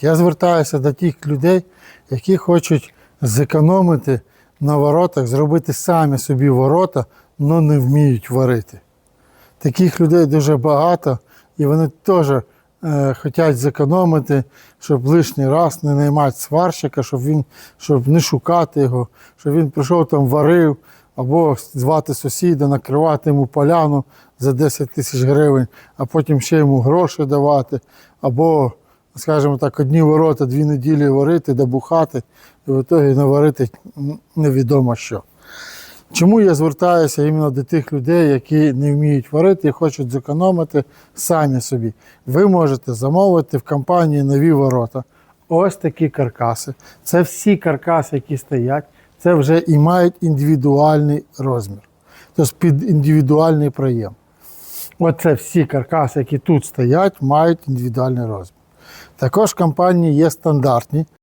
Я звертаюся до тих людей, які хочуть зекономити на воротах, зробити самі собі ворота, але не вміють варити. Таких людей дуже багато, і вони теж хочуть зекономити, щоб лишній раз не наймати сварщика, щоб не шукати його, щоб він прийшов там варив, або звати сусіда, накривати йому поляну за 10 тисяч гривень, а потім ще йому гроші давати, або, скажімо так, одні ворота 2 неділі варити, добухати, і в ітогі наварити невідомо що. Чому я звертаюся іменно до тих людей, які не вміють варити і хочуть зекономити самі собі? Ви можете замовити в компанії нові ворота. Ось такі каркаси. Це всі каркаси, які стоять, це вже і мають індивідуальний розмір. Тобто під індивідуальний проєм. Оце всі каркаси, які тут стоять, мають індивідуальний розмір. Також в компанії є стандартні.